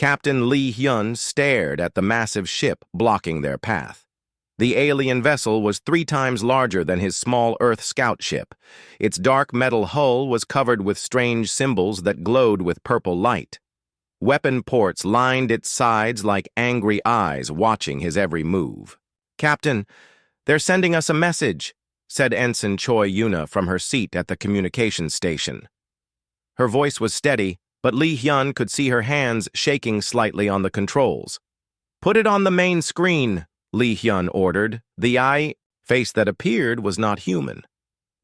Captain Lee Hyun stared at the massive ship blocking their path. The alien vessel was 3 times larger than his small Earth scout ship. Its dark metal hull was covered with strange symbols that glowed with purple light. Weapon ports lined its sides like angry eyes watching his every move. "Captain, they're sending us a message," said Ensign Choi Yuna from her seat at the communications station. Her voice was steady, but Lee Hyun could see her hands shaking slightly on the controls. "Put it on the main screen," Lee Hyun ordered. The face that appeared was not human.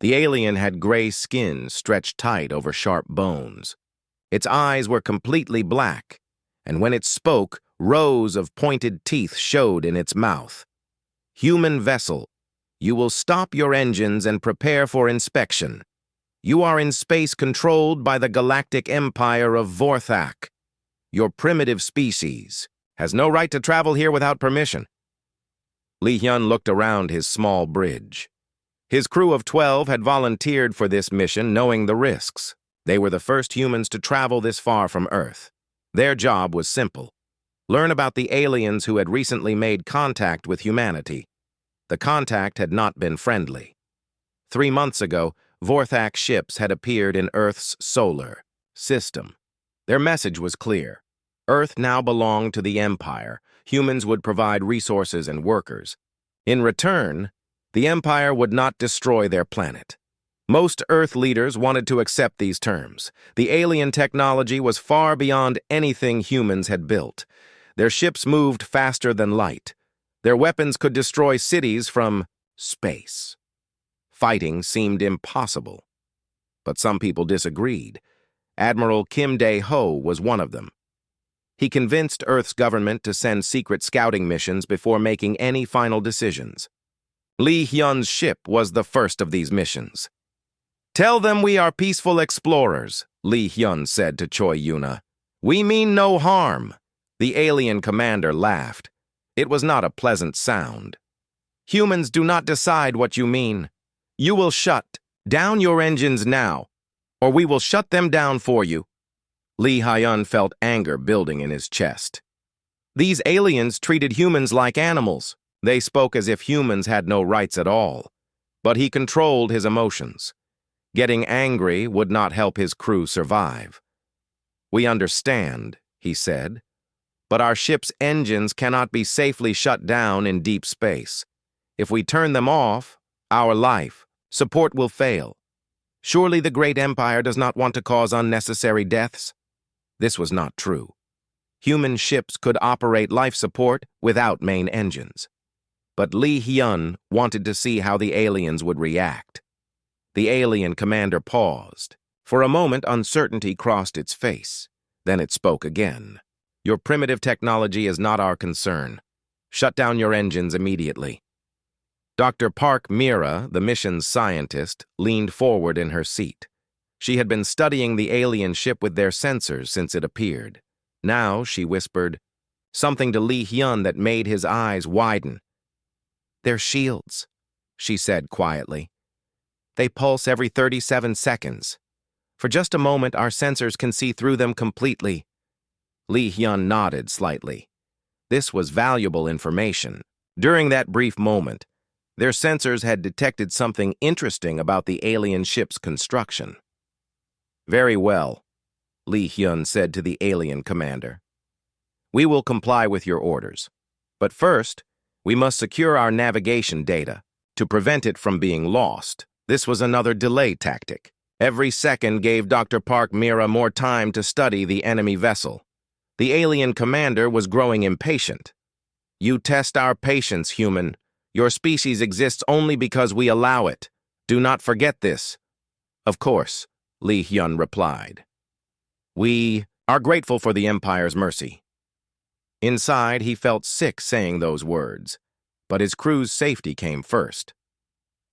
The alien had gray skin stretched tight over sharp bones. Its eyes were completely black, and when it spoke, rows of pointed teeth showed in its mouth. "Human vessel, you will stop your engines and prepare for inspection. You are in space controlled by the Galactic Empire of Vorthak. Your primitive species has no right to travel here without permission." Lee Hyun looked around his small bridge. His crew of 12 had volunteered for this mission knowing the risks. They were the first humans to travel this far from Earth. Their job was simple: learn about the aliens who had recently made contact with humanity. The contact had not been friendly. 3 months ago, Vorthak ships had appeared in Earth's solar system. Their message was clear. Earth now belonged to the Empire. Humans would provide resources and workers. In return, the Empire would not destroy their planet. Most Earth leaders wanted to accept these terms. The alien technology was far beyond anything humans had built. Their ships moved faster than light. Their weapons could destroy cities from space. Fighting seemed impossible. But some people disagreed. Admiral Kim Dae-ho was one of them. He convinced Earth's government to send secret scouting missions before making any final decisions. Lee Hyun's ship was the first of these missions. "Tell them we are peaceful explorers," Lee Hyun said to Choi Yuna. "We mean no harm." The alien commander laughed. It was not a pleasant sound. "Humans do not decide what you mean. You will shut down your engines now, or we will shut them down for you." Lee Hyun felt anger building in his chest. These aliens treated humans like animals. They spoke as if humans had no rights at all. But he controlled his emotions. Getting angry would not help his crew survive. "We understand," he said, "but our ship's engines cannot be safely shut down in deep space. If we turn them off, our life support will fail. Surely the great empire does not want to cause unnecessary deaths?" This was not true. Human ships could operate life support without main engines. But Lee Hyun wanted to see how the aliens would react. The alien commander paused. For a moment, uncertainty crossed its face. Then it spoke again. "Your primitive technology is not our concern. Shut down your engines immediately." Dr. Park Mira, the mission's scientist, leaned forward in her seat. She had been studying the alien ship with their sensors since it appeared. Now she whispered something to Lee Hyun that made his eyes widen. "They're shields," she said quietly. "They pulse every 37 seconds. For just a moment, our sensors can see through them completely." Lee Hyun nodded slightly. This was valuable information. During that brief moment, their sensors had detected something interesting about the alien ship's construction. "Very well," Lee Hyun said to the alien commander. "We will comply with your orders. But first, we must secure our navigation data to prevent it from being lost." This was another delay tactic. Every second gave Dr. Park Mira more time to study the enemy vessel. The alien commander was growing impatient. "You test our patience, human. Your species exists only because we allow it. Do not forget this." "Of course," Lee Hyun replied. "We are grateful for the Empire's mercy." Inside, he felt sick saying those words, but his crew's safety came first.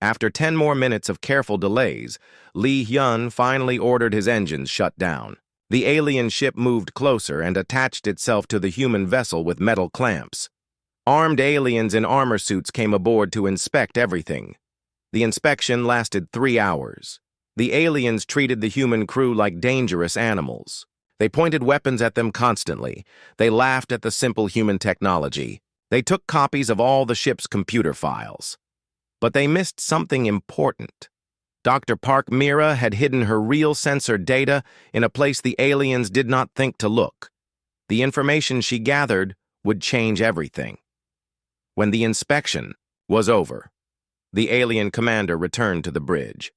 After 10 more minutes of careful delays, Lee Hyun finally ordered his engines shut down. The alien ship moved closer and attached itself to the human vessel with metal clamps. Armed aliens in armor suits came aboard to inspect everything. The inspection lasted 3 hours. The aliens treated the human crew like dangerous animals. They pointed weapons at them constantly. They laughed at the simple human technology. They took copies of all the ship's computer files. But they missed something important. Dr. Park Mira had hidden her real sensor data in a place the aliens did not think to look. The information she gathered would change everything. When the inspection was over, the alien commander returned to the bridge.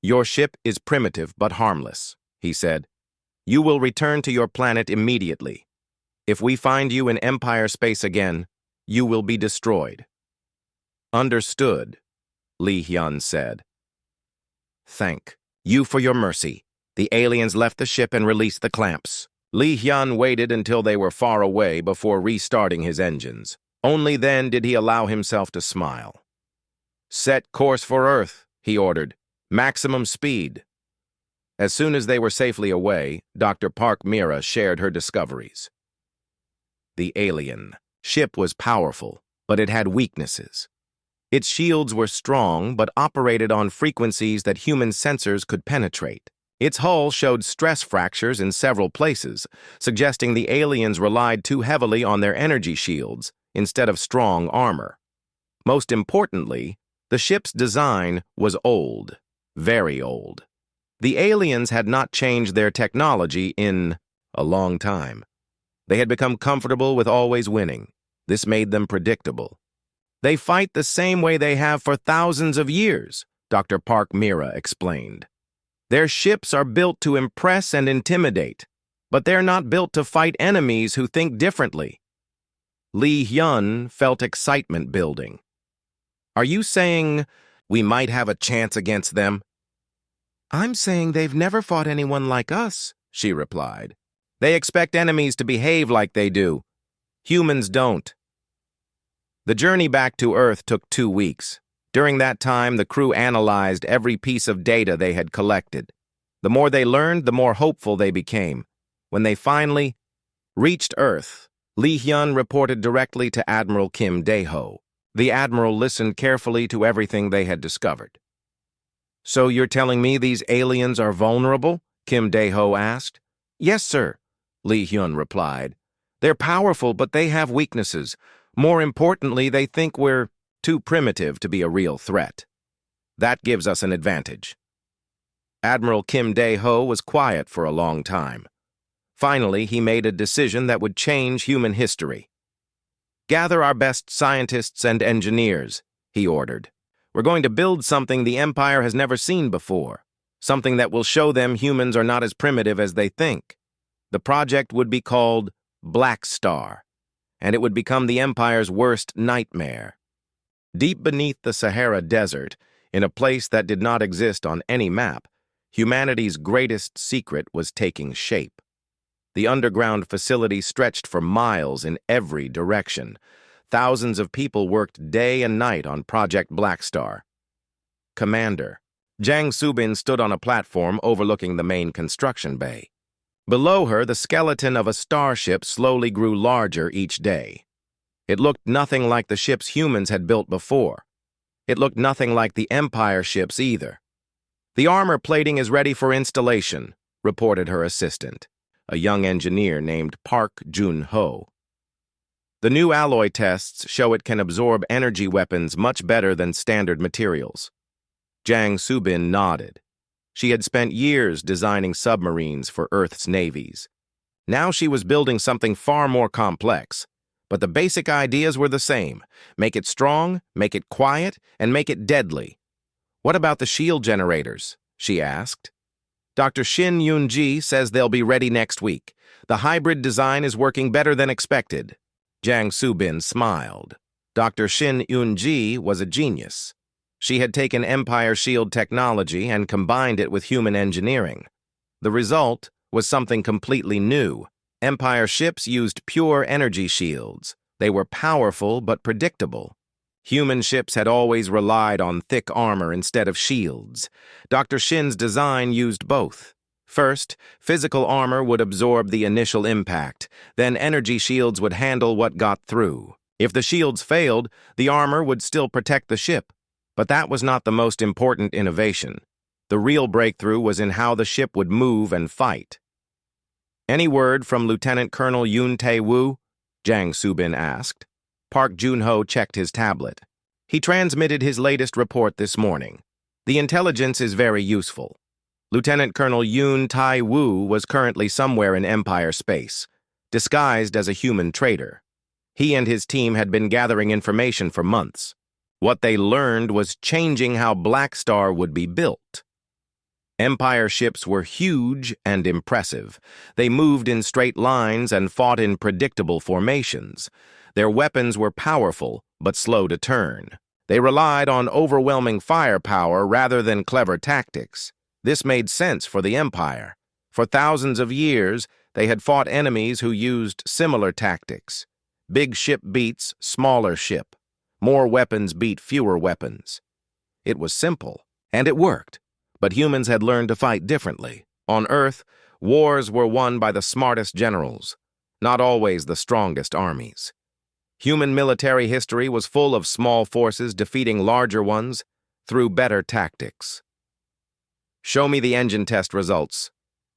"Your ship is primitive but harmless," he said. "You will return to your planet immediately. If we find you in Empire space again, you will be destroyed." "Understood," Li Hyun said. "Thank you for your mercy." The aliens left the ship and released the clamps. Li Hyun waited until they were far away before restarting his engines. Only then did he allow himself to smile. "Set course for Earth," he ordered. "Maximum speed." As soon as they were safely away, Dr. Park Mira shared her discoveries. The alien ship was powerful, but it had weaknesses. Its shields were strong, but operated on frequencies that human sensors could penetrate. Its hull showed stress fractures in several places, suggesting the aliens relied too heavily on their energy shields instead of strong armor. Most importantly, the ship's design was old, very old. The aliens had not changed their technology in a long time. They had become comfortable with always winning. This made them predictable. "They fight the same way they have for thousands of years," Dr. Park Mira explained. "Their ships are built to impress and intimidate, but they're not built to fight enemies who think differently." Li Hyun felt excitement building. "Are you saying we might have a chance against them?" "I'm saying they've never fought anyone like us," she replied. "They expect enemies to behave like they do. Humans don't." The journey back to Earth took 2 weeks. During that time, the crew analyzed every piece of data they had collected. The more they learned, the more hopeful they became. When they finally reached Earth, Li Hyun reported directly to Admiral Kim Dae-ho. The Admiral listened carefully to everything they had discovered. "So you're telling me these aliens are vulnerable?" Kim Dae-ho asked. "Yes, sir," Li Hyun replied. "They're powerful, but they have weaknesses. More importantly, they think we're too primitive to be a real threat. That gives us an advantage." Admiral Kim Dae-ho was quiet for a long time. Finally, he made a decision that would change human history. "Gather our best scientists and engineers," he ordered. "We're going to build something the Empire has never seen before, something that will show them humans are not as primitive as they think. The project would be called Blackstar, and it would become the Empire's worst nightmare." Deep beneath the Sahara Desert, in a place that did not exist on any map, humanity's greatest secret was taking shape. The underground facility stretched for miles in every direction. Thousands of people worked day and night on Project Blackstar. Commander Jang Subin stood on a platform overlooking the main construction bay. Below her, the skeleton of a starship slowly grew larger each day. It looked nothing like the ships humans had built before. It looked nothing like the Empire ships either. "The armor plating is ready for installation," reported her assistant, a young engineer named Park Jun-ho. "The new alloy tests show it can absorb energy weapons much better than standard materials." Jang Subin nodded. She had spent years designing submarines for Earth's navies. Now she was building something far more complex, but the basic ideas were the same. Make it strong, make it quiet, and make it deadly. "What about the shield generators?" she asked. "Dr. Shin Yoon-ji says they'll be ready next week. The hybrid design is working better than expected." Jang Subin smiled. Dr. Shin Yoon-ji was a genius. She had taken Empire shield technology and combined it with human engineering. The result was something completely new. Empire ships used pure energy shields. They were powerful but predictable. Human ships had always relied on thick armor instead of shields. Dr. Shin's design used both. First, physical armor would absorb the initial impact. Then energy shields would handle what got through. If the shields failed, the armor would still protect the ship. But that was not the most important innovation. The real breakthrough was in how the ship would move and fight. Any word from Lieutenant Colonel Yoon Tae-woo? Jang Soo-bin asked. Park Jun-ho checked his tablet. He transmitted his latest report this morning. The intelligence is very useful. Lieutenant Colonel Yoon Tae-woo was currently somewhere in Empire space, disguised as a human trader. He and his team had been gathering information for months. What they learned was changing how Blackstar would be built. Empire ships were huge and impressive. They moved in straight lines and fought in predictable formations. Their weapons were powerful, but slow to turn. They relied on overwhelming firepower rather than clever tactics. This made sense for the Empire. For thousands of years, they had fought enemies who used similar tactics. Big ship beats smaller ship. More weapons beat fewer weapons. It was simple, and it worked. But humans had learned to fight differently. On Earth, wars were won by the smartest generals, not always the strongest armies. Human military history was full of small forces defeating larger ones through better tactics. "Show me the engine test results,"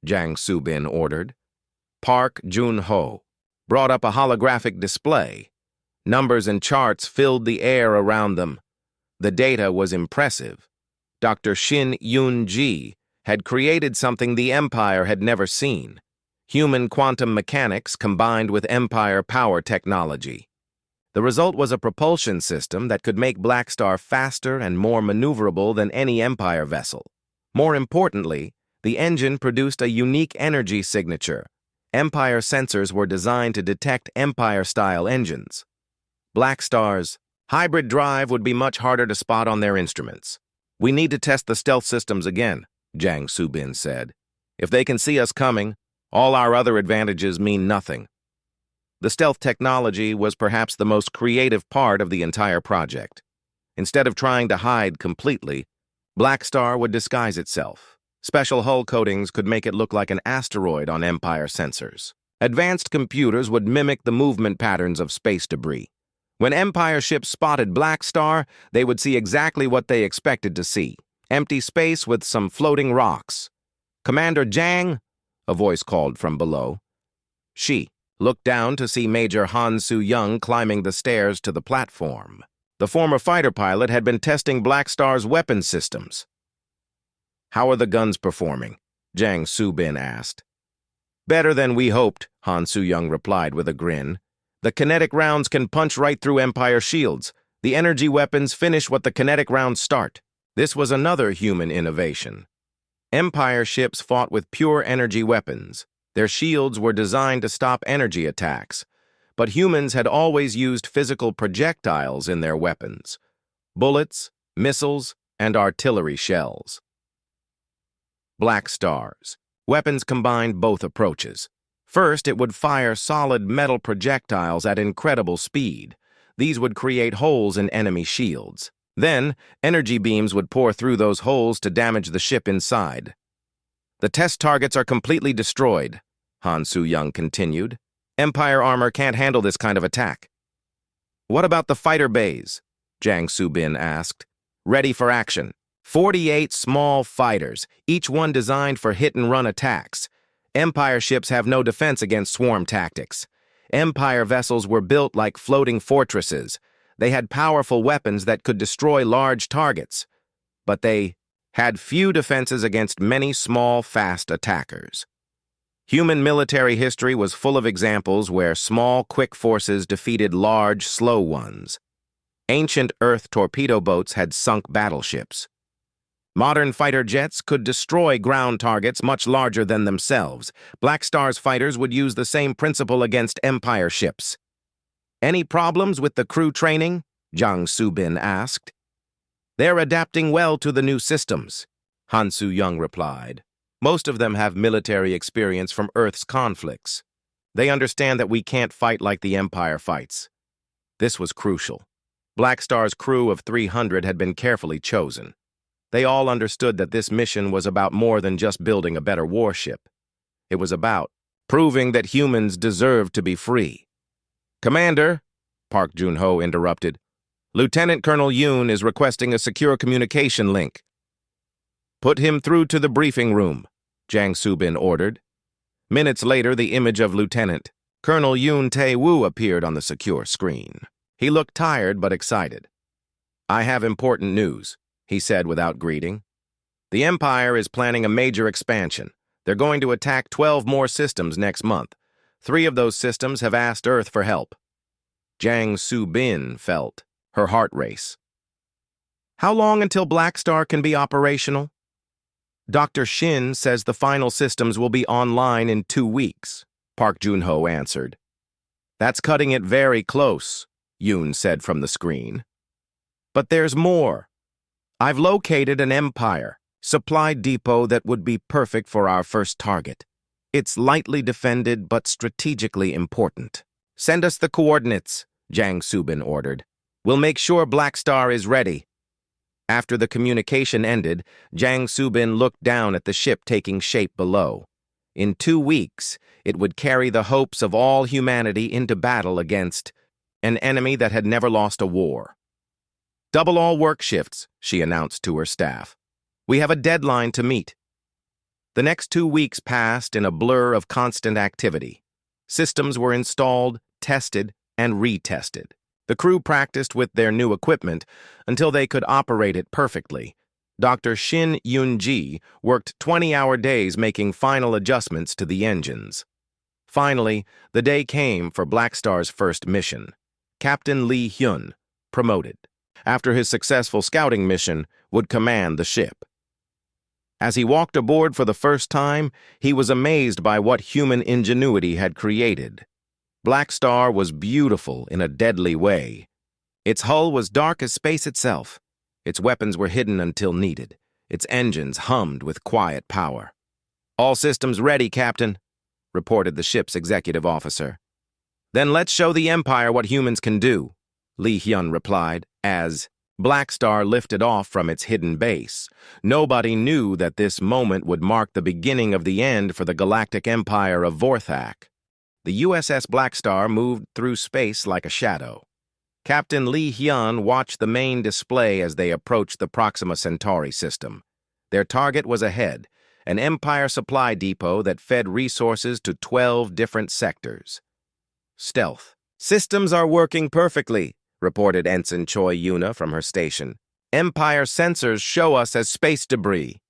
Jang Soo-bin ordered. Park Jun-ho brought up a holographic display. Numbers and charts filled the air around them. The data was impressive. Dr. Shin Yoon-ji had created something the Empire had never seen: human quantum mechanics combined with Empire power technology. The result was a propulsion system that could make Blackstar faster and more maneuverable than any Empire vessel. More importantly, the engine produced a unique energy signature. Empire sensors were designed to detect Empire-style engines. Blackstar's hybrid drive would be much harder to spot on their instruments. "We need to test the stealth systems again," Jang Soo-bin said. "If they can see us coming, all our other advantages mean nothing." The stealth technology was perhaps the most creative part of the entire project. Instead of trying to hide completely, Blackstar would disguise itself. Special hull coatings could make it look like an asteroid on Empire sensors. Advanced computers would mimic the movement patterns of space debris. When Empire ships spotted Blackstar, they would see exactly what they expected to see: empty space with some floating rocks. "Commander Jang?" a voice called from below. She looked down to see Major Han Soo-young climbing the stairs to the platform. The former fighter pilot had been testing Blackstar's weapon systems. "How are the guns performing?" Jang Soo-bin asked. "Better than we hoped," Han Soo-young replied with a grin. "The kinetic rounds can punch right through Empire shields. The energy weapons finish what the kinetic rounds start." This was another human innovation. Empire ships fought with pure energy weapons. Their shields were designed to stop energy attacks, but humans had always used physical projectiles in their weapons: bullets, missiles, and artillery shells. Blackstar's weapons combined both approaches. First, it would fire solid metal projectiles at incredible speed. These would create holes in enemy shields. Then, energy beams would pour through those holes to damage the ship inside. "The test targets are completely destroyed," Han Soo-young continued. "Empire armor can't handle this kind of attack." "What about the fighter bays?" Jang Soo-bin asked. "Ready for action. 48 small fighters, each one designed for hit-and-run attacks. Empire ships have no defense against swarm tactics. Empire vessels were built like floating fortresses. They had powerful weapons that could destroy large targets, but they had few defenses against many small, fast attackers." Human military history was full of examples where small, quick forces defeated large, slow ones. Ancient Earth torpedo boats had sunk battleships. Modern fighter jets could destroy ground targets much larger than themselves. Blackstar's fighters would use the same principle against Empire ships. "Any problems with the crew training?" Jang Soo-bin asked. "They're adapting well to the new systems," Han Soo-young replied. "Most of them have military experience from Earth's conflicts. They understand that we can't fight like the Empire fights." This was crucial. Blackstar's crew of 300 had been carefully chosen. They all understood that this mission was about more than just building a better warship. It was about proving that humans deserved to be free. "Commander," Park Jun-ho interrupted, "Lieutenant Colonel Yoon is requesting a secure communication link." "Put him through to the briefing room," Jang Soo-bin ordered. Minutes later, the image of Lieutenant Colonel Yoon Tae-woo appeared on the secure screen. He looked tired but excited. "I have important news," he said without greeting. "The Empire is planning a major expansion. They're going to attack 12 more systems next month. 3 of those systems have asked Earth for help." Jang Soo-bin felt her heart race. "How long until Blackstar can be operational?" "Dr. Shin says the final systems will be online in 2 weeks, Park Jun-ho answered. "That's cutting it very close," Yoon said from the screen. "But there's more. I've located an Empire supply depot that would be perfect for our first target. It's lightly defended but strategically important. Send us the coordinates," Jang Soo-bin ordered. "We'll make sure Blackstar is ready." After the communication ended, Jang Soo-bin looked down at the ship taking shape below. In 2 weeks, it would carry the hopes of all humanity into battle against an enemy that had never lost a war. "Double all work shifts," she announced to her staff. "We have a deadline to meet." The next 2 weeks passed in a blur of constant activity. Systems were installed, tested, and retested. The crew practiced with their new equipment until they could operate it perfectly. Dr. Shin Yoon-ji worked 20-hour days making final adjustments to the engines. Finally, the day came for Blackstar's first mission. Captain Lee Hyun, promoted, after his successful scouting mission, would command the ship. As he walked aboard for the first time, he was amazed by what human ingenuity had created. Blackstar was beautiful in a deadly way. Its hull was dark as space itself. Its weapons were hidden until needed. Its engines hummed with quiet power. "All systems ready, Captain," reported the ship's executive officer. "Then let's show the Empire what humans can do," Lee Hyun replied, as Blackstar lifted off from its hidden base. Nobody knew that this moment would mark the beginning of the end for the Galactic Empire of Vorthak. The USS Blackstar moved through space like a shadow. Captain Lee Hyun watched the main display as they approached the Proxima Centauri system. Their target was ahead, an Empire supply depot that fed resources to 12 different sectors. Stealth. "Systems are working perfectly," reported Ensign Choi Yuna from her station. "Empire sensors show us as space debris."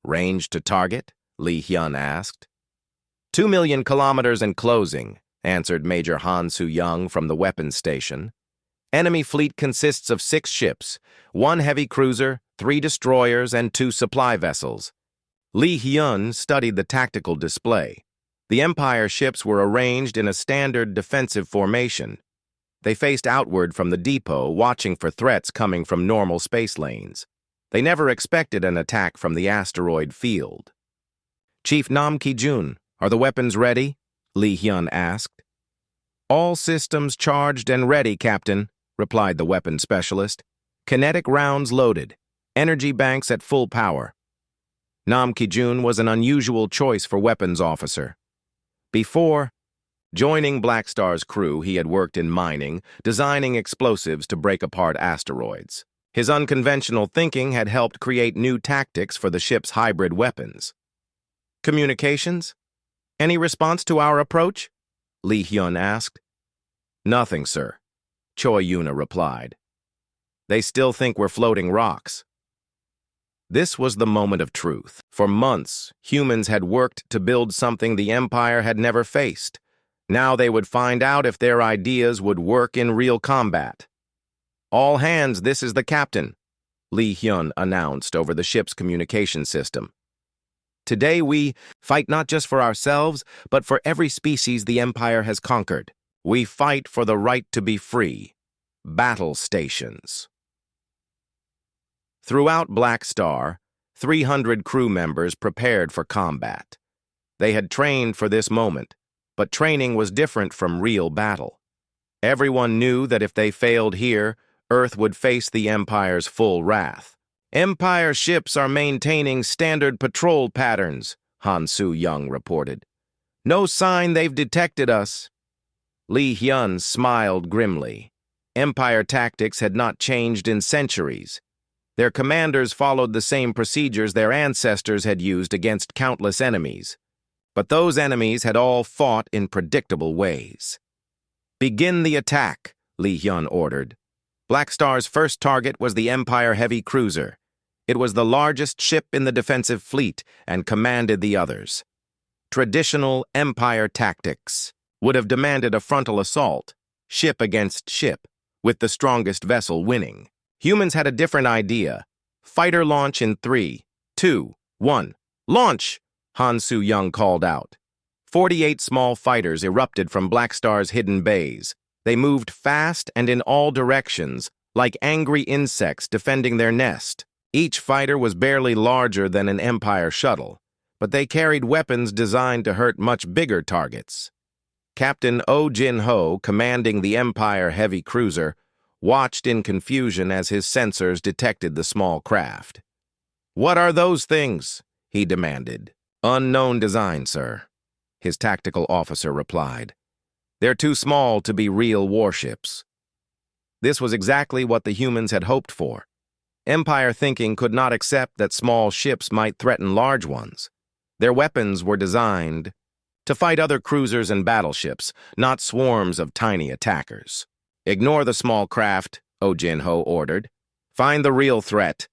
"Range to target?" Lee Hyun asked. 2 million kilometers and closing," answered Major Han Soo-young from the weapons station. "Enemy fleet consists of 6 ships, 1 heavy cruiser, 3 destroyers, and 2 supply vessels." Lee Hyun studied the tactical display. The Empire ships were arranged in a standard defensive formation. They faced outward from the depot, watching for threats coming from normal space lanes. They never expected an attack from the asteroid field. "Chief Nam Ki-jun, are the weapons ready?" Lee Hyun asked. "All systems charged and ready, Captain," replied the weapons specialist. "Kinetic rounds loaded. Energy banks at full power." Nam Ki-jun was an unusual choice for weapons officer. Before joining Blackstar's crew, he had worked in mining, designing explosives to break apart asteroids. His unconventional thinking had helped create new tactics for the ship's hybrid weapons. "Communications? Any response to our approach?" Lee Hyun asked. "Nothing, sir," Choi Yuna replied. "They still think we're floating rocks." This was the moment of truth. For months, humans had worked to build something the Empire had never faced. Now they would find out if their ideas would work in real combat. "All hands, this is the captain," Lee Hyun announced over the ship's communication system. "Today we fight not just for ourselves, but for every species the Empire has conquered. We fight for the right to be free. Battle stations." Throughout Blackstar, 300 crew members prepared for combat. They had trained for this moment, but training was different from real battle. Everyone knew that if they failed here, Earth would face the Empire's full wrath. "Empire ships are maintaining standard patrol patterns," Han Soo-young reported. "No sign they've detected us." Lee Hyun smiled grimly. Empire tactics had not changed in centuries. Their commanders followed the same procedures their ancestors had used against countless enemies. But those enemies had all fought in predictable ways. "Begin the attack," Li Hyun ordered. Blackstar's first target was the Empire heavy cruiser. It was the largest ship in the defensive fleet and commanded the others. Traditional Empire tactics would have demanded a frontal assault, ship against ship, with the strongest vessel winning. Humans had a different idea. "Fighter launch in 3, 2, 1. Launch!" Han Soo-young called out. 48 small fighters erupted from Blackstar's hidden bays. They moved fast and in all directions, like angry insects defending their nest. Each fighter was barely larger than an Empire shuttle, but they carried weapons designed to hurt much bigger targets. Captain Oh Jin-ho, commanding the Empire heavy cruiser, watched in confusion as his sensors detected the small craft. "What are those things?" he demanded. "Unknown design, sir," his tactical officer replied. "They're too small to be real warships." This was exactly what the humans had hoped for. Empire thinking could not accept that small ships might threaten large ones. Their weapons were designed to fight other cruisers and battleships, not swarms of tiny attackers. "Ignore the small craft," Oh Jin-ho ordered. "Find the real threat."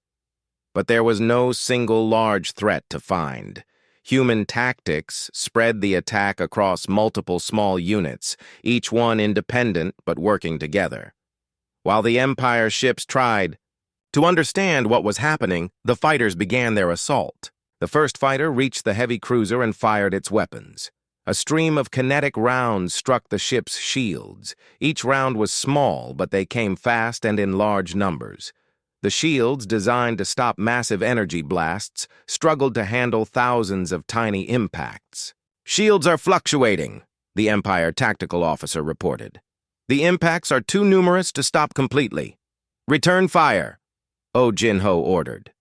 But there was no single large threat to find. Human tactics spread the attack across multiple small units, each one independent but working together. While the Empire ships tried to understand what was happening, the fighters began their assault. The first fighter reached the heavy cruiser and fired its weapons. A stream of kinetic rounds struck the ship's shields. Each round was small, but they came fast and in large numbers. The shields, designed to stop massive energy blasts, struggled to handle thousands of tiny impacts. "Shields are fluctuating," the Empire tactical officer reported. "The impacts are too numerous to stop completely. Return fire," Oh Jin-ho ordered.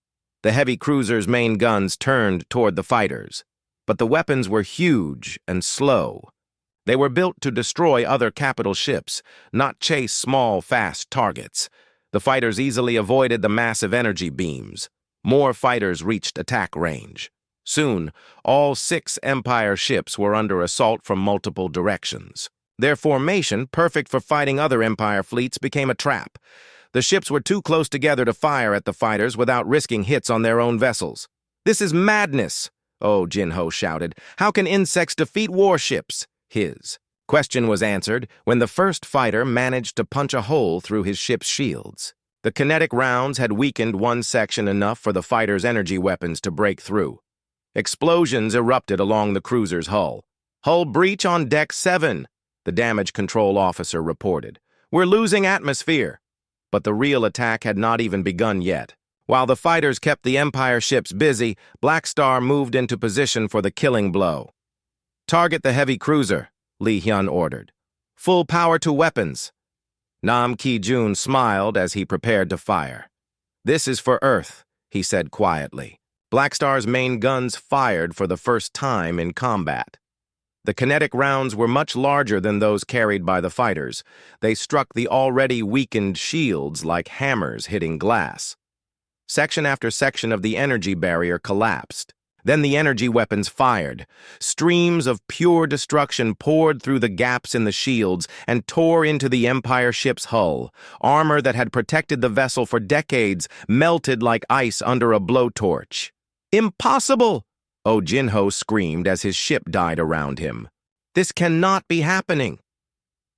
The heavy cruiser's main guns turned toward the fighters, but the weapons were huge and slow. They were built to destroy other capital ships, not chase small, fast targets. The fighters easily avoided the massive energy beams. More fighters reached attack range. Soon, all 6 Empire ships were under assault from multiple directions. Their formation, perfect for fighting other Empire fleets, became a trap. The ships were too close together to fire at the fighters without risking hits on their own vessels. "This is madness," Oh Jin-ho shouted. "How can insects defeat warships?" His question was answered when the first fighter managed to punch a hole through his ship's shields. The kinetic rounds had weakened one section enough for the fighter's energy weapons to break through. Explosions erupted along the cruiser's hull. "Hull breach on deck 7, the damage control officer reported. "We're losing atmosphere." But the real attack had not even begun yet. While the fighters kept the Empire ships busy, Blackstar moved into position for the killing blow. "Target the heavy cruiser," Li Hyun ordered. "Full power to weapons." Nam Ki-jun smiled as he prepared to fire. "This is for Earth," he said quietly. Blackstar's main guns fired for the first time in combat. The kinetic rounds were much larger than those carried by the fighters. They struck the already weakened shields like hammers hitting glass. Section after section of the energy barrier collapsed. Then the energy weapons fired. Streams of pure destruction poured through the gaps in the shields and tore into the Empire ship's hull. Armor that had protected the vessel for decades melted like ice under a blowtorch. "Impossible!" Oh Jin-ho screamed as his ship died around him. "This cannot be happening."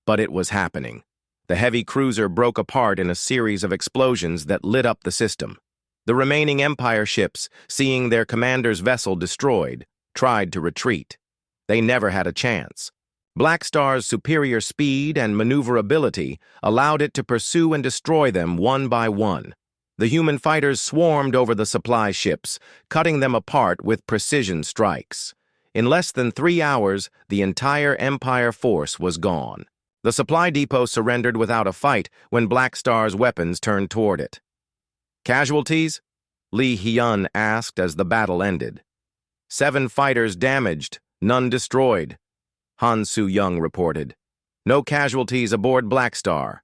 But it was happening. The heavy cruiser broke apart in a series of explosions that lit up the system. The remaining Empire ships, seeing their commander's vessel destroyed, tried to retreat. They never had a chance. Blackstar's superior speed and maneuverability allowed it to pursue and destroy them one by one. The human fighters swarmed over the supply ships, cutting them apart with precision strikes. In less than 3 hours, the entire Empire force was gone. The supply depot surrendered without a fight when Blackstar's weapons turned toward it. "Casualties?" Li Hyun asked as the battle ended. 7 fighters damaged, none destroyed," Han Soo-young reported. "No casualties aboard Blackstar."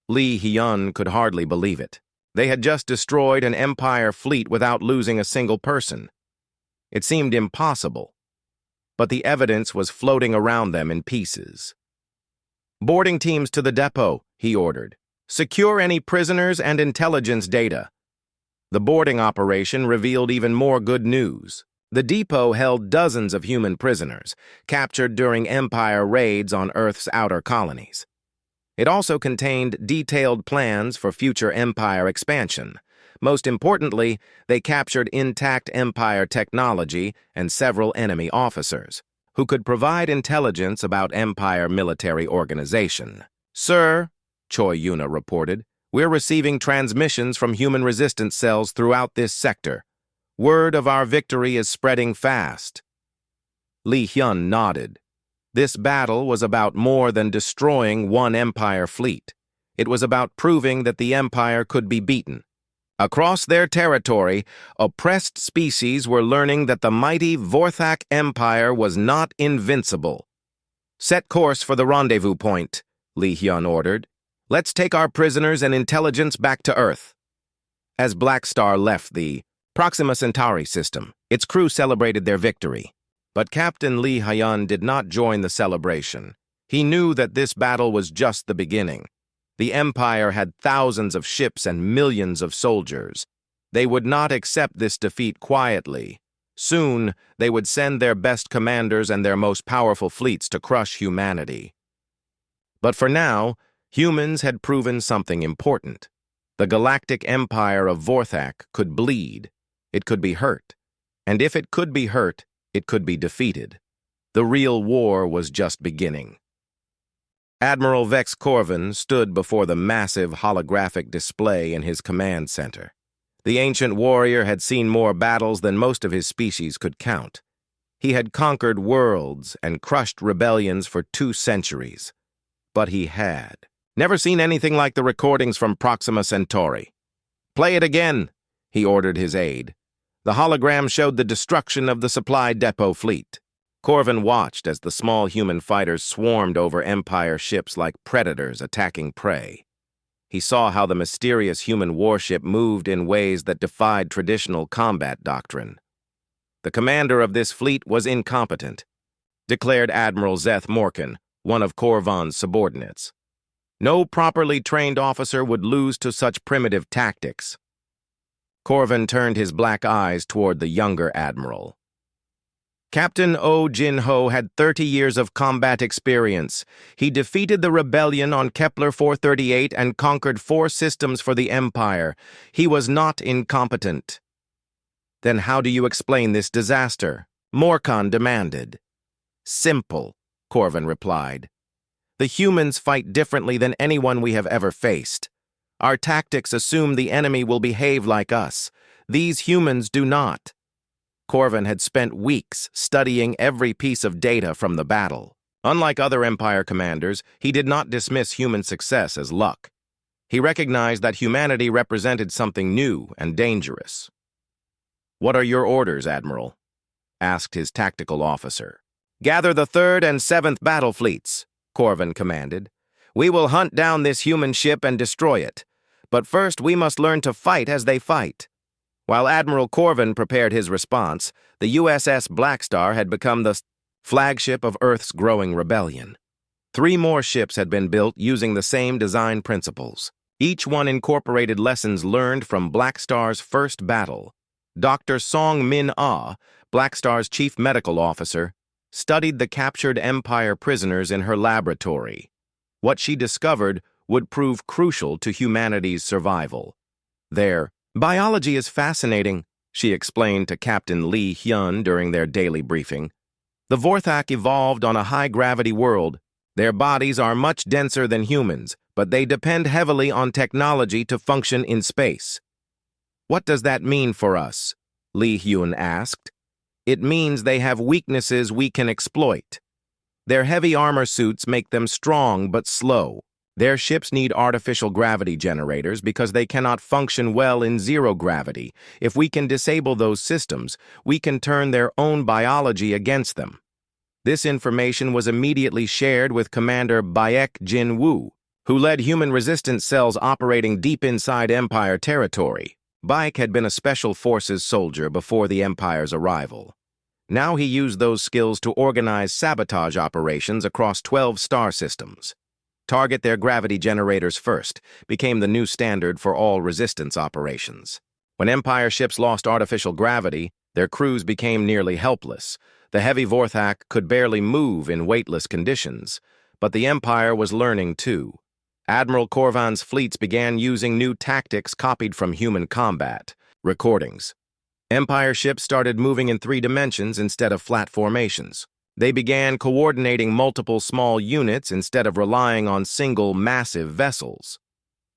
Li Hyun could hardly believe it. They had just destroyed an Empire fleet without losing a single person. It seemed impossible. but the evidence was floating around them in pieces. "Boarding teams to the depot," he ordered. "Secure any prisoners and intelligence data." The boarding operation revealed even more good news. The depot held dozens of human prisoners, captured during Empire raids on Earth's outer colonies. It also contained detailed plans for future Empire expansion. Most importantly, they captured intact Empire technology and several enemy officers, who could provide intelligence about Empire military organization. "Sir," Choi Yuna reported, "we're receiving transmissions from human resistance cells throughout this sector. Word of our victory is spreading fast." Lee Hyun nodded. This battle was about more than destroying one Empire fleet. It was about proving that the Empire could be beaten. Across their territory, oppressed species were learning that the mighty Vorthak Empire was not invincible. "Set course for the rendezvous point," Lee Hyun ordered. "Let's take our prisoners and intelligence back to Earth." As Blackstar left the Proxima Centauri system, its crew celebrated their victory. But Captain Lee Hyun did not join the celebration. He knew that this battle was just the beginning. The Empire had thousands of ships and millions of soldiers. They would not accept this defeat quietly. Soon, they would send their best commanders and their most powerful fleets to crush humanity. But for now, humans had proven something important. The Galactic Empire of Vorthak could bleed. It could be hurt. And if it could be hurt, it could be defeated. The real war was just beginning. Admiral Vex Corvin stood before the massive holographic display in his command center. The ancient warrior had seen more battles than most of his species could count. He had conquered worlds and crushed rebellions for 2 centuries. But he had never seen anything like the recordings from Proxima Centauri. "Play it again," he ordered his aide. The hologram showed the destruction of the supply depot fleet. Corvin watched as the small human fighters swarmed over Empire ships like predators attacking prey. He saw how the mysterious human warship moved in ways that defied traditional combat doctrine. "The commander of this fleet was incompetent," declared Admiral Zeth Morkan, one of Corvin's subordinates. "No properly trained officer would lose to such primitive tactics." Corvin turned his black eyes toward the younger admiral. "Captain Oh Jin-ho had 30 years of combat experience. He defeated the rebellion on Kepler 438 and conquered 4 systems for the Empire. He was not incompetent." "Then how do you explain this disaster?" Morkan demanded. "Simple," Corvin replied. "The humans fight differently than anyone we have ever faced. Our tactics assume the enemy will behave like us. These humans do not." Corvin had spent weeks studying every piece of data from the battle. Unlike other Empire commanders, he did not dismiss human success as luck. He recognized that humanity represented something new and dangerous. "What are your orders, Admiral?" asked his tactical officer. "Gather the 3rd and 7th battle fleets," Corvin commanded. "We will hunt down this human ship and destroy it. But first we must learn to fight as they fight." While Admiral Corvin prepared his response, the USS Blackstar had become the flagship of Earth's growing rebellion. 3 more ships had been built using the same design principles. Each one incorporated lessons learned from Blackstar's first battle. Dr. Song Min Ah, Blackstar's chief medical officer, studied the captured Empire prisoners in her laboratory. What she discovered would prove crucial to humanity's survival. "Their biology is fascinating," she explained to Captain Lee Hyun during their daily briefing. "The Vorthak evolved on a high-gravity world. Their bodies are much denser than humans, but they depend heavily on technology to function in space." "What does that mean for us?" Lee Hyun asked. "It means they have weaknesses we can exploit. Their heavy armor suits make them strong but slow. Their ships need artificial gravity generators because they cannot function well in zero gravity. If we can disable those systems, we can turn their own biology against them." This information was immediately shared with Commander Baek Jin-woo, who led human resistance cells operating deep inside Empire territory. Baek had been a Special Forces soldier before the Empire's arrival. Now he used those skills to organize sabotage operations across 12 star systems. Target their gravity generators first became the new standard for all resistance operations. When Empire ships lost artificial gravity, their crews became nearly helpless. The heavy Vorthak could barely move in weightless conditions, but the Empire was learning too. Admiral Korvan's fleets began using new tactics copied from human combat. Recordings. Empire ships started moving in 3 dimensions instead of flat formations. They began coordinating multiple small units instead of relying on single massive vessels.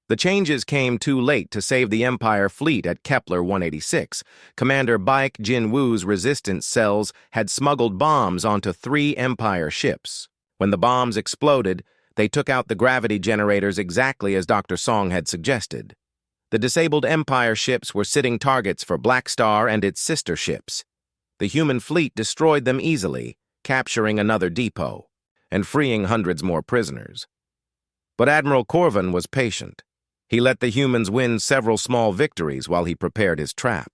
The changes came too late to save the Empire fleet at Kepler 186. Commander Baek Jin-woo's resistance cells had smuggled bombs onto 3 Empire ships. When the bombs exploded, they took out the gravity generators exactly as Dr. Song had suggested. The disabled Empire ships were sitting targets for Blackstar and its sister ships. The human fleet destroyed them easily, capturing another depot and freeing hundreds more prisoners. But Admiral Korvan was patient. He let the humans win several small victories while he prepared his trap.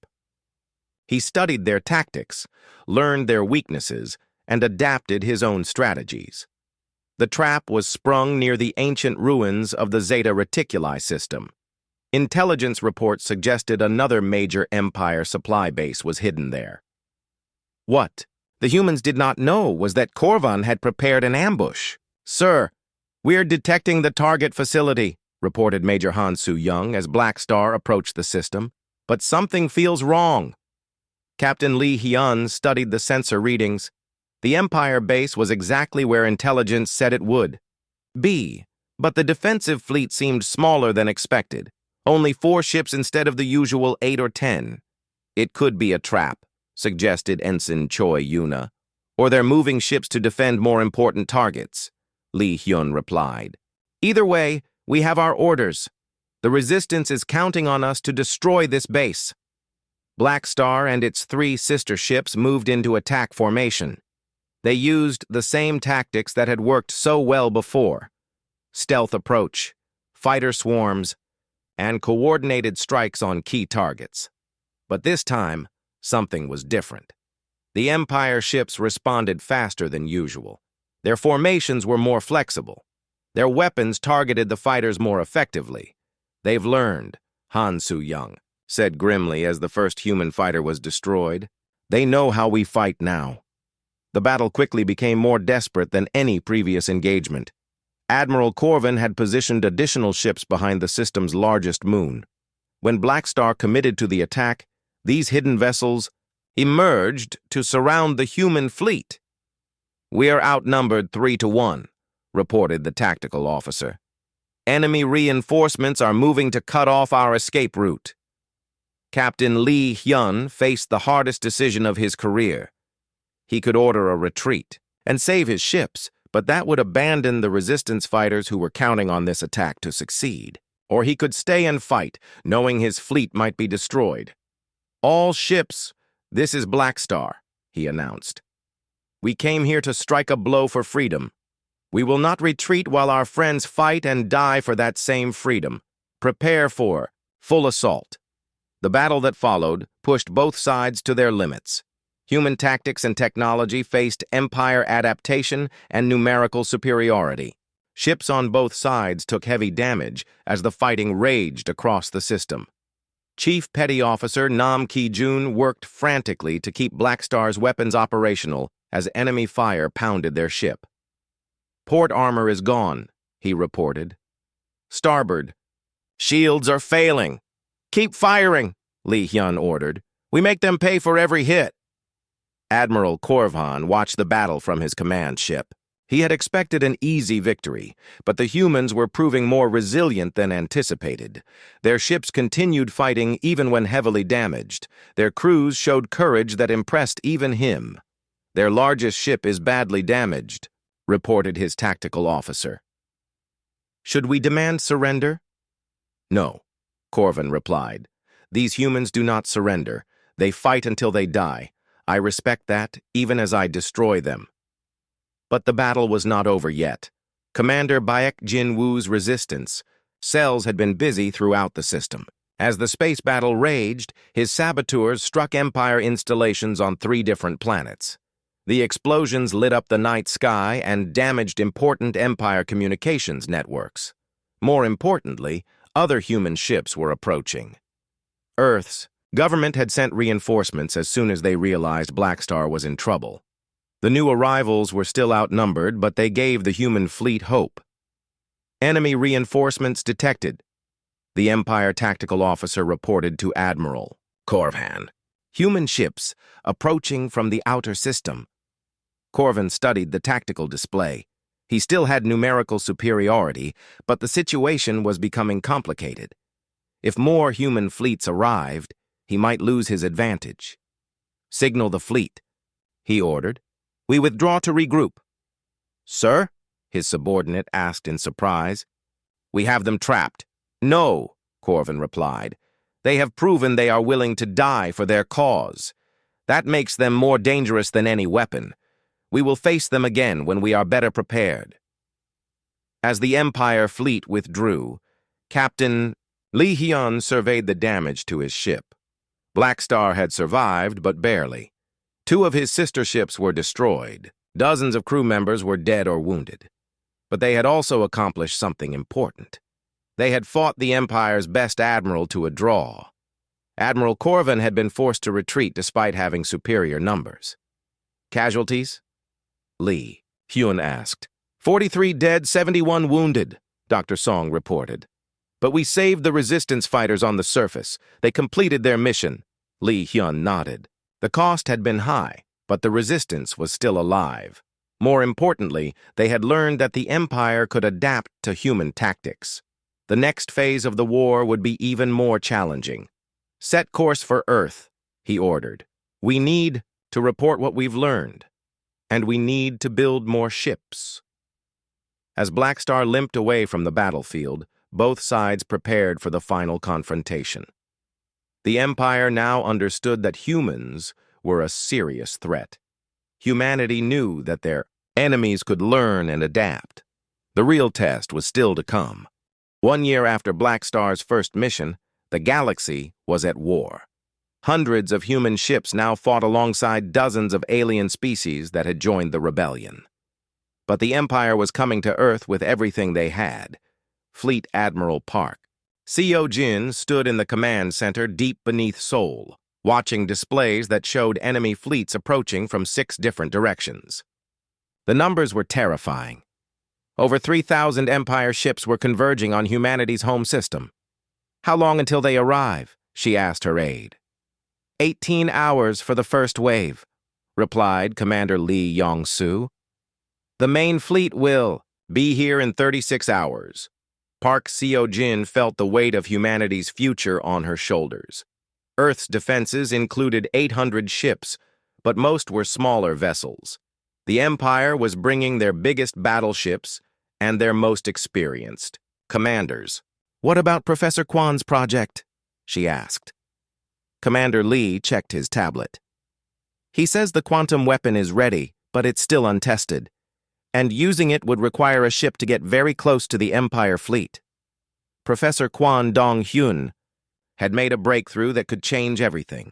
He studied their tactics, learned their weaknesses, and adapted his own strategies. The trap was sprung near the ancient ruins of the Zeta Reticuli system. Intelligence reports suggested another major Empire supply base was hidden there. What the humans did not know was that Korvan had prepared an ambush. "Sir, we're detecting the target facility," reported Major Han Soo-young as Blackstar approached the system. "But something feels wrong." Captain Lee Hyun studied the sensor readings. The Empire base was exactly where intelligence said it would be, but the defensive fleet seemed smaller than expected. Only 4 ships instead of the usual 8 or 10. "It could be a trap," suggested Ensign Choi Yuna. "Or they're moving ships to defend more important targets," Lee Hyun replied. "Either way, we have our orders. The Resistance is counting on us to destroy this base." Blackstar and its 3 sister ships moved into attack formation. They used the same tactics that had worked so well before: stealth approach, fighter swarms, and coordinated strikes on key targets. But this time, something was different. The Empire ships responded faster than usual. Their formations were more flexible. Their weapons targeted the fighters more effectively. "They've learned," Han Soo-young said grimly as the first human fighter was destroyed. "They know how we fight now." The battle quickly became more desperate than any previous engagement. Admiral Korvan had positioned additional ships behind the system's largest moon. When Blackstar committed to the attack, these hidden vessels emerged to surround the human fleet. "We are outnumbered 3-1, reported the tactical officer. "Enemy reinforcements are moving to cut off our escape route." Captain Lee Hyun faced the hardest decision of his career. He could order a retreat and save his ships, but that would abandon the resistance fighters who were counting on this attack to succeed. Or he could stay and fight, knowing his fleet might be destroyed. "All ships, this is Blackstar," he announced. "We came here to strike a blow for freedom. We will not retreat while our friends fight and die for that same freedom. Prepare for full assault." The battle that followed pushed both sides to their limits. Human tactics and technology faced Empire adaptation and numerical superiority. Ships on both sides took heavy damage as the fighting raged across the system. Chief Petty Officer Nam Ki-jun worked frantically to keep Blackstar's weapons operational as enemy fire pounded their ship. "Port armor is gone," he reported. "Starboard. Shields are failing." "Keep firing," Lee Hyun ordered. "We make them pay for every hit." Admiral Korvan watched the battle from his command ship. He had expected an easy victory, but the humans were proving more resilient than anticipated. Their ships continued fighting even when heavily damaged. Their crews showed courage that impressed even him. "Their largest ship is badly damaged," reported his tactical officer. "Should we demand surrender?" "No," Korvan replied. "These humans do not surrender. They fight until they die. I respect that, even as I destroy them." But the battle was not over yet. Commander Baek Jin-woo's resistance cells had been busy throughout the system. As the space battle raged, his saboteurs struck Empire installations on 3 different planets. The explosions lit up the night sky and damaged important Empire communications networks. More importantly, other human ships were approaching. Earth's government had sent reinforcements as soon as they realized Blackstar was in trouble. The new arrivals were still outnumbered, but they gave the human fleet hope. Enemy reinforcements detected. The Empire tactical officer reported to Admiral Corvan. Human ships approaching from the outer system. Corvan studied the tactical display. He still had numerical superiority, but the situation was becoming complicated. If more human fleets arrived, he might lose his advantage. "Signal the fleet," he ordered. "We withdraw to regroup." "Sir?" his subordinate asked in surprise. "We have them trapped." "No," Corvan replied. "They have proven they are willing to die for their cause. That makes them more dangerous than any weapon. We will face them again when we are better prepared." As the Empire fleet withdrew, Captain Li Hyun surveyed the damage to his ship. Blackstar had survived, but barely. 2 of his sister ships were destroyed. Dozens of crew members were dead or wounded. But they had also accomplished something important. They had fought the Empire's best admiral to a draw. Admiral Corvan had been forced to retreat despite having superior numbers. "Casualties?" Li Hyun asked. 43 dead, 71 wounded, Dr. Song reported. "But we saved the resistance fighters on the surface. They completed their mission." Li Hyun nodded. The cost had been high, but the resistance was still alive. More importantly, they had learned that the Empire could adapt to human tactics. The next phase of the war would be even more challenging. "Set course for Earth," he ordered. "We need to report what we've learned, and we need to build more ships." As Blackstar limped away from the battlefield, both sides prepared for the final confrontation. The Empire now understood that humans were a serious threat. Humanity knew that their enemies could learn and adapt. The real test was still to come. 1 year after Blackstar's first mission, the galaxy was at war. Hundreds of human ships now fought alongside dozens of alien species that had joined the rebellion. But the Empire was coming to Earth with everything they had. Fleet Admiral Park. Seo Jin stood in the command center deep beneath Seoul, watching displays that showed enemy fleets approaching from 6 different directions. The numbers were terrifying. Over 3,000 Empire ships were converging on humanity's home system. "How long until they arrive?" she asked her aide. 18 hours for the first wave," replied Commander Lee Yong-soo. "The main fleet will be here in 36 hours. Park Seo-jin felt the weight of humanity's future on her shoulders. Earth's defenses included 800 ships, but most were smaller vessels. The Empire was bringing their biggest battleships and their most experienced commanders. "What about Professor Kwan's project?" she asked. Commander Lee checked his tablet. "He says the quantum weapon is ready, but it's still untested, and using it would require a ship to get very close to the Empire fleet. Professor Kwan Dong-hyun had made a breakthrough that could change everything.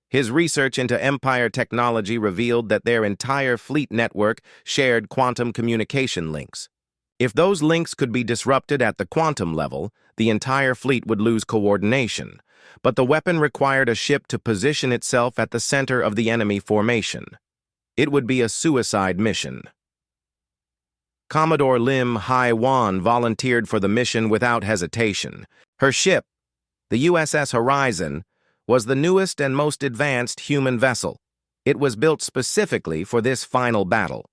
His research into Empire technology revealed that their entire fleet network shared quantum communication links. If those links could be disrupted at the quantum level, the entire fleet would lose coordination, but the weapon required a ship to position itself at the center of the enemy formation. It would be a suicide mission. Commodore Lim Hai-wan volunteered for the mission without hesitation. Her ship, the USS Horizon, was the newest and most advanced human vessel. It was built specifically for this final battle.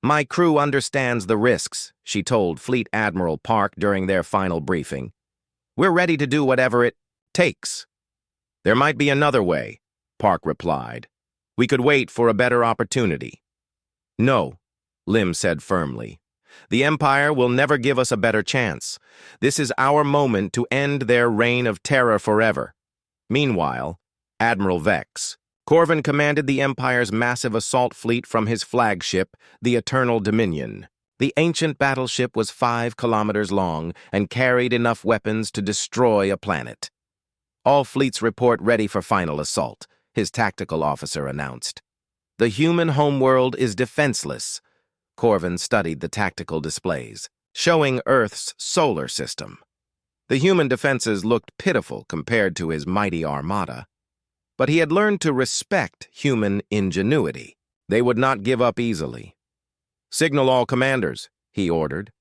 "My crew understands the risks," she told Fleet Admiral Park during their final briefing. "We're ready to do whatever it takes." "There might be another way," Park replied. "We could wait for a better opportunity." "No," Lim said firmly. "The Empire will never give us a better chance. This is our moment to end their reign of terror forever." Meanwhile, Admiral Vex. Corvan commanded the Empire's massive assault fleet from his flagship, the Eternal Dominion. The ancient battleship was 5 kilometers long and carried enough weapons to destroy a planet. All fleets report ready for final assault, his tactical officer announced. The human homeworld is defenseless. Corvin studied the tactical displays, showing Earth's solar system. The human defenses looked pitiful compared to his mighty armada. But he had learned to respect human ingenuity. They would not give up easily. "Signal all commanders," he ordered.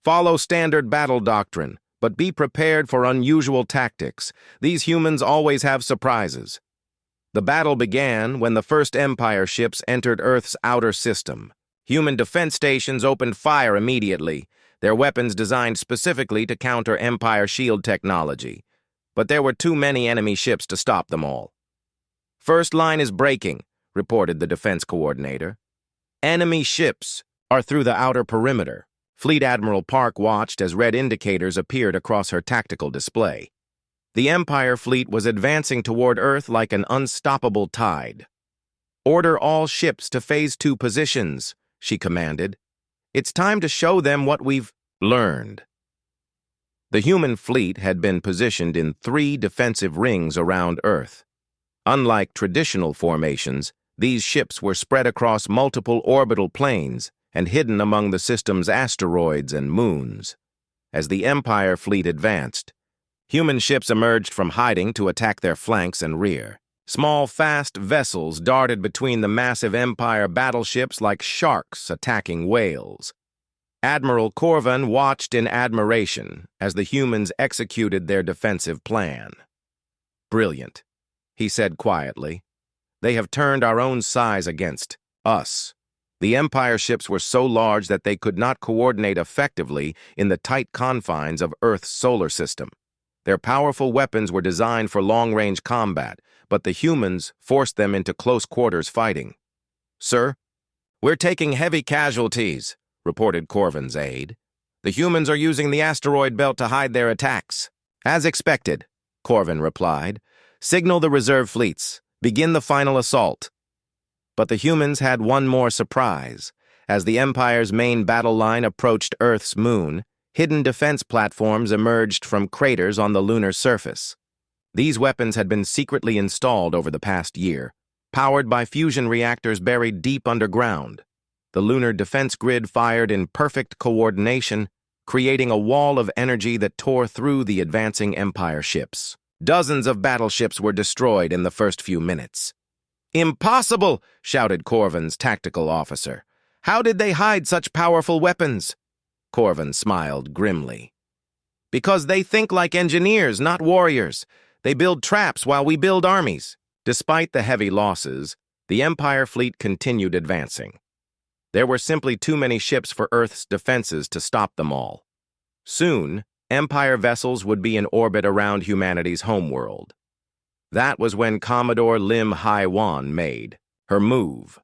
"Follow standard battle doctrine, but be prepared for unusual tactics. These humans always have surprises." The battle began when the first Empire ships entered Earth's outer system. Human defense stations opened fire immediately, their weapons designed specifically to counter Empire shield technology. But there were too many enemy ships to stop them all. "First line is breaking," reported the defense coordinator. "Enemy ships are through the outer perimeter." Fleet Admiral Park watched as red indicators appeared across her tactical display. The Empire fleet was advancing toward Earth like an unstoppable tide. "Order all ships to Phase 2 positions," she commanded. "It's time to show them what we've learned." The human fleet had been positioned in 3 defensive rings around Earth. Unlike traditional formations, these ships were spread across multiple orbital planes and hidden among the system's asteroids and moons. As the Empire fleet advanced, human ships emerged from hiding to attack their flanks and rear. Small, fast vessels darted between the massive Empire battleships like sharks attacking whales. Admiral Corvin watched in admiration as the humans executed their defensive plan. "Brilliant," he said quietly. "They have turned our own size against us." The Empire ships were so large that they could not coordinate effectively in the tight confines of Earth's solar system. Their powerful weapons were designed for long-range combat, but the humans forced them into close-quarters fighting. "Sir, we're taking heavy casualties," reported Corvin's aide. "The humans are using the asteroid belt to hide their attacks." "As expected," Corvin replied. "Signal the reserve fleets. Begin the final assault." But the humans had one more surprise. As the Empire's main battle line approached Earth's moon, hidden defense platforms emerged from craters on the lunar surface. These weapons had been secretly installed over the past year, powered by fusion reactors buried deep underground. The lunar defense grid fired in perfect coordination, creating a wall of energy that tore through the advancing Empire ships. Dozens of battleships were destroyed in the first few minutes. "Impossible!" shouted Corvin's tactical officer. "How did they hide such powerful weapons?" Corvin smiled grimly. "Because they think like engineers, not warriors. They build traps while we build armies." Despite the heavy losses, the Empire fleet continued advancing. There were simply too many ships for Earth's defenses to stop them all. Soon, Empire vessels would be in orbit around humanity's homeworld. That was when Commodore Lim Hai-wan made her move.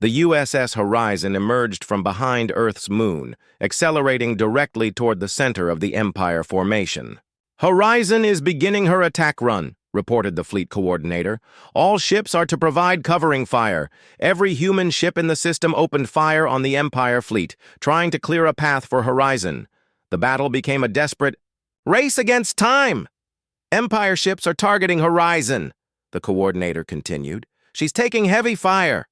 The USS Horizon emerged from behind Earth's moon, accelerating directly toward the center of the Empire formation. "Horizon is beginning her attack run," reported the fleet coordinator. "All ships are to provide covering fire. Every human ship in the system opened fire on the Empire fleet, trying to clear a path for Horizon. The battle became a desperate race against time. Empire ships are targeting Horizon," the coordinator continued. "She's taking heavy fire."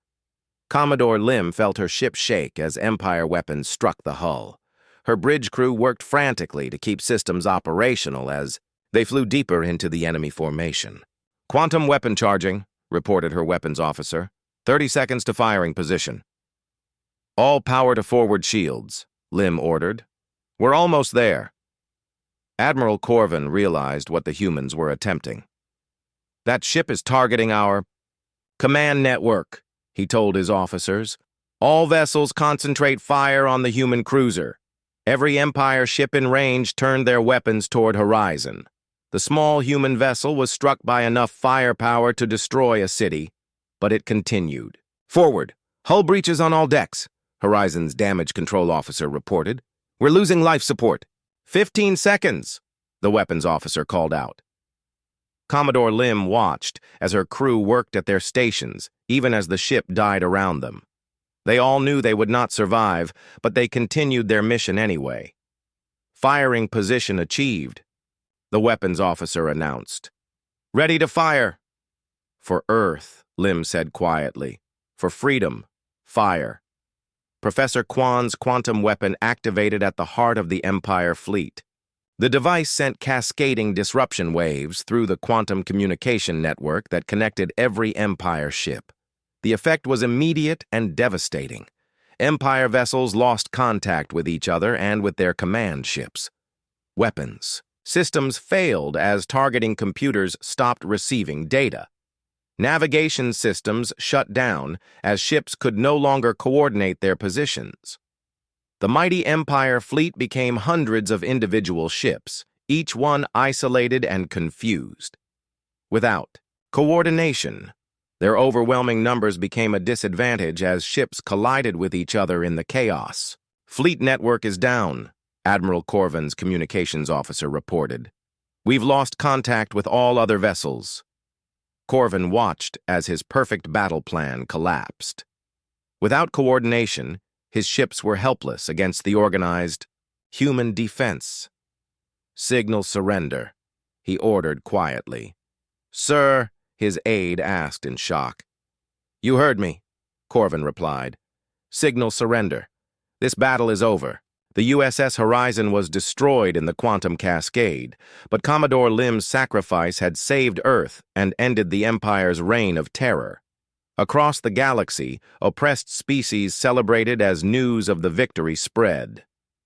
Commodore Lim felt her ship shake as Empire weapons struck the hull. Her bridge crew worked frantically to keep systems operational as they flew deeper into the enemy formation. "Quantum weapon charging," reported her weapons officer. 30 seconds to firing position." "All power to forward shields," Lim ordered. "We're almost there." Admiral Corvin realized what the humans were attempting. "That ship is targeting our command network," he told his officers. "All vessels concentrate fire on the human cruiser." Every Empire ship in range turned their weapons toward Horizon. The small human vessel was struck by enough firepower to destroy a city, but it continued. "Forward! Hull breaches on all decks," Horizon's damage control officer reported. "We're losing life support." 15 seconds, the weapons officer called out. Commodore Lim watched as her crew worked at their stations, even as the ship died around them. They all knew they would not survive, but they continued their mission anyway. Firing position achieved. the weapons officer announced. "Ready to fire." "For Earth," Lim said quietly. "For freedom, fire." Professor Quan's quantum weapon activated at the heart of the Empire fleet. The device sent cascading disruption waves through the quantum communication network that connected every Empire ship. The effect was immediate and devastating. Empire vessels lost contact with each other and with their command ships. Weapons. Systems failed as targeting computers stopped receiving data. Navigation systems shut down as ships could no longer coordinate their positions. The mighty Empire fleet became hundreds of individual ships, each one isolated and confused. Without coordination, their overwhelming numbers became a disadvantage as ships collided with each other in the chaos. "Fleet network is down," Admiral Corvin's communications officer reported. "We've lost contact with all other vessels." Corvin watched as his perfect battle plan collapsed. Without coordination, his ships were helpless against the organized human defense. "Signal surrender," he ordered quietly. "Sir," his aide asked in shock. "You heard me," Corvin replied. "Signal surrender. This battle is over." The USS Horizon was destroyed in the quantum cascade, but Commodore Lim's sacrifice had saved Earth and ended the Empire's reign of terror. Across the galaxy, oppressed species celebrated as news of the victory spread.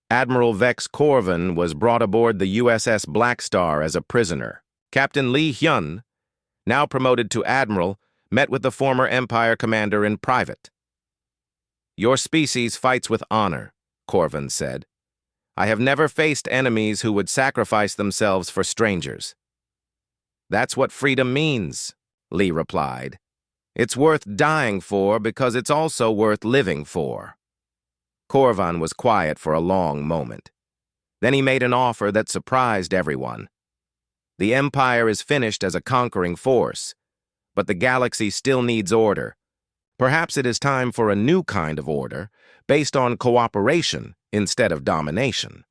Admiral Vex Corvin was brought aboard the USS Blackstar as a prisoner. Captain Lee Hyun, now promoted to admiral, met with the former Empire commander in private. "Your species fights with honor," Corvin said. "I have never faced enemies who would sacrifice themselves for strangers." "That's what freedom means," Lee replied. "It's worth dying for because it's also worth living for." Corvin was quiet for a long moment. Then he made an offer that surprised everyone. "The Empire is finished as a conquering force, but the galaxy still needs order. Perhaps it is time for a new kind of order, based on cooperation instead of domination."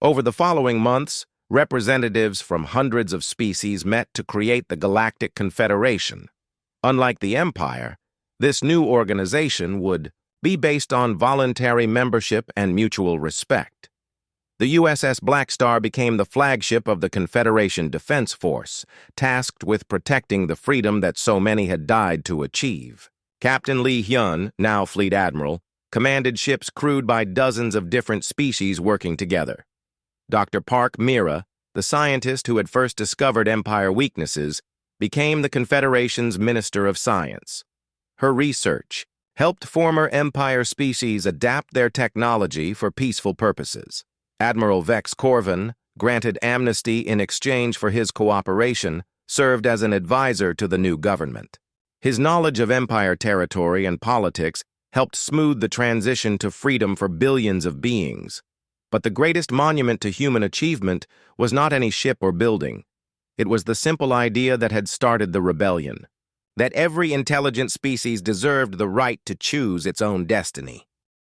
Over the following months, representatives from hundreds of species met to create the Galactic Confederation. Unlike the Empire, this new organization would be based on voluntary membership and mutual respect. The USS Blackstar became the flagship of the Confederation Defense Force, tasked with protecting the freedom that so many had died to achieve. Captain Lee Hyun, now Fleet Admiral, commanded ships crewed by dozens of different species working together. Dr. Park Mira, the scientist who had first discovered Empire weaknesses, became the Confederation's Minister of Science. Her research helped former Empire species adapt their technology for peaceful purposes. Admiral Vex Corvin, granted amnesty in exchange for his cooperation, served as an advisor to the new government. His knowledge of Empire territory and politics helped smooth the transition to freedom for billions of beings. But the greatest monument to human achievement was not any ship or building. It was the simple idea that had started the rebellion, that every intelligent species deserved the right to choose its own destiny.